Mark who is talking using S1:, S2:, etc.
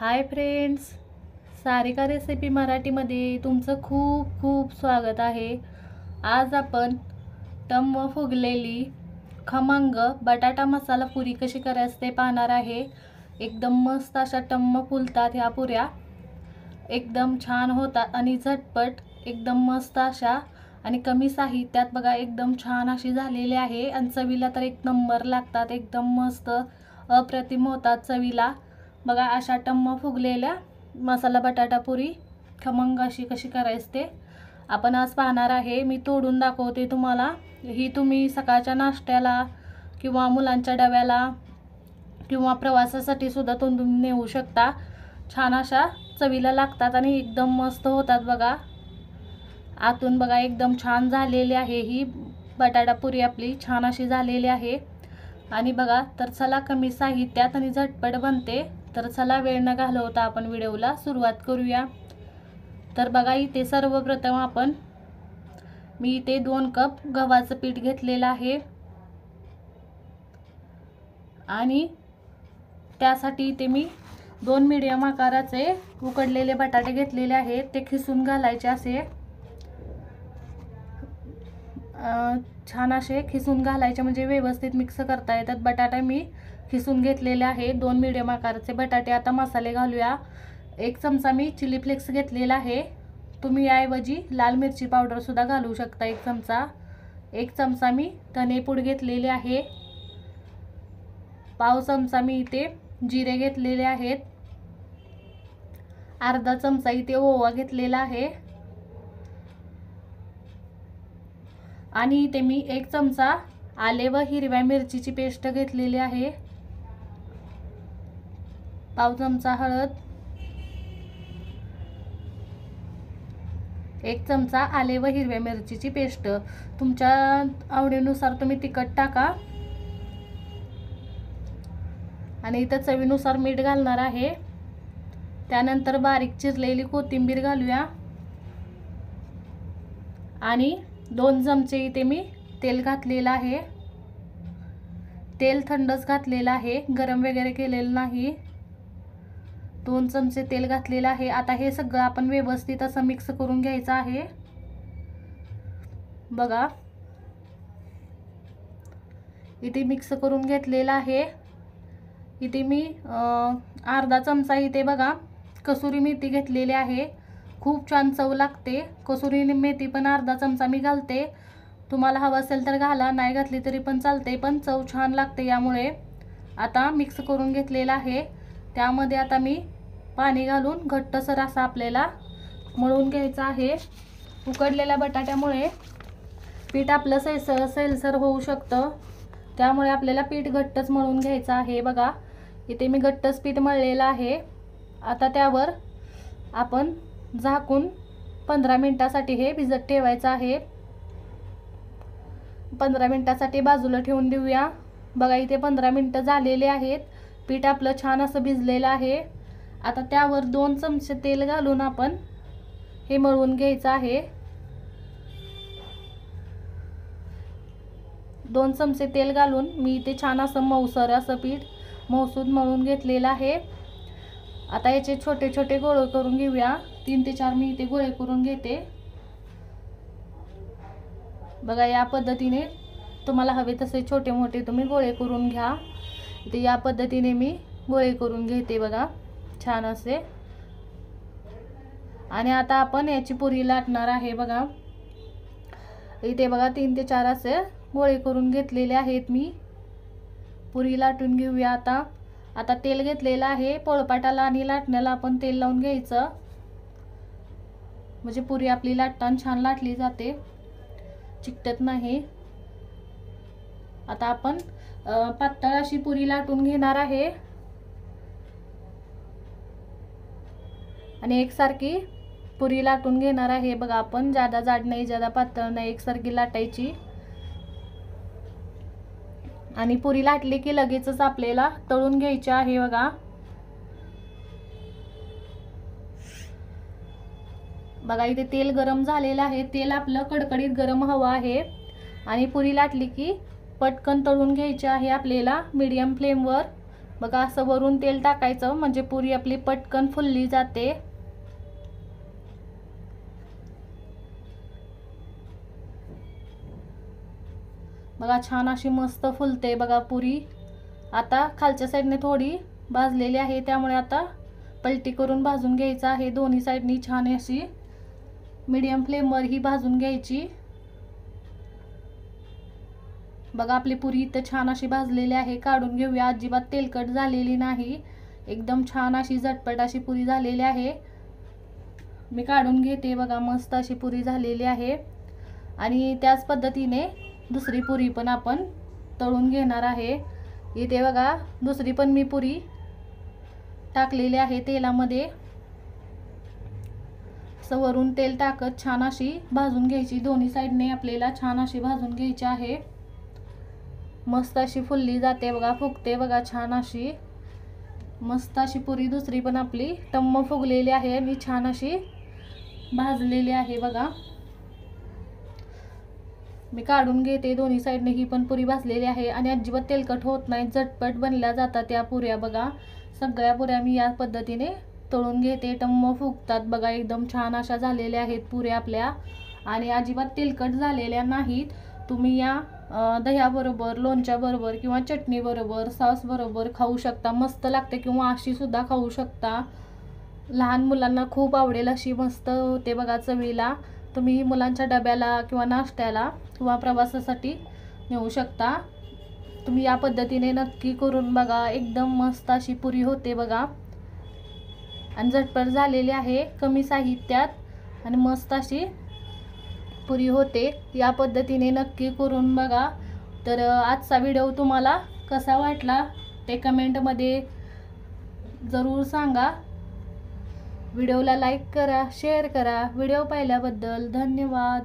S1: Hi friends, Sarika recipe मराठीमध्ये तुमचं खूप खूप स्वागत आहे। आज आपण टम्म फुगलेली खमंग बटाटा मसाला पुरी कशी करायची ते पाहणार आहे। एकदम मस्त अशा टम्म फुलतात ह्या पुऱ्या, एकदम छान होतात आणि झटपट एकदम मस्त अशा आणि कमी साहित्यात बघा एकदम छान अशी झालेली आहे आणि चवीला तर एक नंबर लागतात, एकदम मस्त अप्रतिम होतात चवीला। बघा अशा टम्म फुगलेल्या मसाला बटाटा पुरी खमंग अशी कशी करायची ते आपण आज पाहणार आहे। मी तोडून दाखवते तुम्हाला। ही तुम्ही सकाळच्या नाश्त्याला किंवा मुलांच्या डब्याला किंवा प्रवासासाठी सुद्धा तोडून नेऊ शकता। छान अशा चवीला लागतात आणि एकदम मस्त होतात बघा। आतून बघा एकदम छान झालेली आहे ही बटाटा पुरी, आपली छान अशी झालेली आहे। आणि बघा तर चला कमी साहित्यात आणि झटपट बनते, तर चला वेळ न घालवता आपण व्हिडिओला सुरुवात करूया। तर बघा इथे सर्वप्रथम मी इथे 2 कप गव्हाचं पीठ घेतलेलं आहे आणि त्यासाठी इथे मी 2 मीडियम आकाराचे उकडलेले बटाटे घेतलेले आहेत, ते खिसून घालायचे असे छान असे खिसून घालायचे म्हणजे व्यवस्थित मिक्स करता येतात। बटाटा मी खिसून घेतलेले आहे, 2 मीडियम आकाराचे बटाटे। आता मसाले घालूया। 1 चमचा मी चिली फ्लेक्स घेतलेला आहे, तुम्ही याऐवजी लाल मिरची पावडर सुद्धा घालू शकता 1 चमचा। 1 चमचा मी धनेपूड घेतलेले आहे, पाव चमचा मी इथे जिरे घेतलेले आहेत, अर्धा चमचा इथे ओवा घेतलेला आहे आणि इथे मी 1 चमचा आले व हिरव्या मिरचीची पेस्ट घेतलेली आहे, पाव चमचा हळद, 1 चमचा आले व हिरव्या मिरचीची पेस्ट। तुमच्या आवडीनुसार तुम्ही तिखट टाका आणि इथं चवीनुसार मीठ घालणार आहे। त्यानंतर बारीक चिरलेली कोथिंबीर घालूया आणि 2 चमचे इथे मी तेल घातलेलं आहे। तेल थंडच घातलेलं आहे, गरम वगैरे केलेलं नाही। 2 चमचे तेल घातलेलं आहे। आता हे सगळं आपण व्यवस्थित असं मिक्स करून घ्यायचं आहे। बघा इथे मिक्स करून घेतलेलं आहे। इथे मी अर्धा चमचा इथे बघा कसुरी मेथी घेतलेली आहे, खूप छान चव लागते। कसुरी मेथी पण अर्धा चमचा मी घालते, तुम्हाला हवं असेल तर घाला, नाही घातली तरी पण चालते, पण चव छान लागते यामुळे। आता मिक्स करून घेतलेला आहे, त्यामध्ये आता मी पाणी घालून घट्टसर असा आपल्याला मळून घ्यायचं आहे। उकडलेल्या बटाट्यामुळे पीठ आपलं सैलसर होऊ शकतं, त्यामुळे आपल्याला पीठ घट्टच मळून घ्यायचं आहे। बघा इथे मी घट्टच पीठ मळलेलं आहे। आता त्यावर आपण झाकून 15 मिनिटासाठी हे भिजत ठेवायचं आहे। 15 मिनिटासाठी बाजूला ठेवून देऊया। बघा इथे 15 मिनिटं झालेले आहेत, पीठ आपलं छान असं भिजलेलं आहे। आता त्यावर 2 चमचे तेल घालून आपण हे मळून घ्यायचं आहे। 2 चमचे तेल घालून मी इथे छान असं मऊसर असं पीठ मऊसूद मळून घेतलेलं आहे। आता याचे छोटे छोटे गोळे करून घेऊया, 3 ते 4 मी इथे गोळे करून घेते। बघा या पद्धतीने तुम्हाला हवे तसे छोटे मोठे तुम्ही गोळे करून घ्या। इथे या पद्धतीने मी गोळे करून घेते बघा छान असे। आणि आता आपण याची पुरी लाटणार आहे। बघा इथे बघा 3 ते 4 असे गोळे करून घेतलेले आहेत मी, पुरी लाटून घेऊया। आता तेल घेतलेलं आहे, पोळपाटाला आणि लाटण्याला आपण तेल लावून घ्यायचं, म्हणजे पुरी आपली लाटताना छान लाटली जाते, चिकटत नाही। आता आपण पातळ अशी पुरी लाटून घेणार आहे आणि एकसारखी पुरी लाटून घेणार आहे। बघा आपण ज्यादा जाड नाही ज्यादा पातळ नाही, एकसारखी लाटायची आणि पुरी लाटली की लगेचच आपल्याला तळून घ्यायची आहे। बघा इथे तेल गरम झालेलं आहे, तेल आपलं कडकडीत गरम हवं आहे आणि पुरी लाटली की पटकन तळून घ्यायची आहे आपल्याला। मीडियम फ्लेमवर बघा असं वरून तेल टाकायचं म्हणजे पुरी आपली पटकन फुलली जाते। बघा छान अशी मस्त फुलते बघा पुरी। आता खालच्या साईडने थोडी भाजलेली आहे, त्यामुळे आता पलटी करून भाजून घ्यायचं आहे। दोन्ही साईडनी छान अशी मीडियम फ्लेमवर ही भाजून घ्यायची। बघा आपली पुरी इथं छान अशी भाजलेली आहे, काढून घेऊया। अजिबात तेलकट झालेली नाही, एकदम छान अशी झटपट अशी पुरी झालेली आहे। मी काढून घेते बघा, मस्त अशी पुरी झालेली आहे। आणि त्याच पद्धतीने दुसरी पुरी पण आपण तळून घेणार आहे। इथे बघा दुसरी पण मी पुरी टाकलेली आहे तेलामध्ये। वरून तेल टाकत छान अशी भाजून घ्यायची, दोन्ही साईडने आपल्याला छान अशी भाजून घ्यायची आहे। मस्त अशी फुलली जाते बघा, फुगते बघा छान अशी मस्त अशी पुरी। दुसरी पण आपली टम्म फुगलेली आहे आणि छान अशी भाजलेली आहे बघा। मी काढून घेते, दोन्ही साईडने ही पण पुरी भाजलेली आहे आणि अजिबात तेलकट होत नाही, झटपट बनल्या जातात त्या पुऱ्या बघा। सगळ्या पुऱ्या मी या पद्धतीने तळून घेते, टम्म फुगतात बघा, एकदम छान अशा झालेल्या आहेत पुऱ्या आपल्या आणि अजिबात तेलकट झालेल्या नाहीत। तुम्ही या दह्याबरोबर, लोणच्याबरोबर किंवा चटणीबरोबर, सॉसबरोबर खाऊ शकता, मस्त लागते, किंवा अशी सुद्धा खाऊ शकता। लहान मुलांना खूप आवडेल अशी मस्त होते बघा चवीला। तुम्ही मुलांच्या डब्याला किंवा नाश्त्याला किंवा प्रवासासाठी नेऊ शकता। तुम्ही या पद्धतीने नक्की करून बघा, एकदम मस्त अशी पुरी होते बघा आणि झटपट झालेली आहे, कमी साहित्यात आणि मस्त अशी पुरी होते। या पद्धतीने नक्की करून बघा। तर आजचा व्हिडिओ तुम्हाला कसा वाटला ते कमेंटमध्ये जरूर सांगा। व्हिडिओला लाईक करा, शेअर करा। व्हिडिओ पाहिल्याबद्दल धन्यवाद।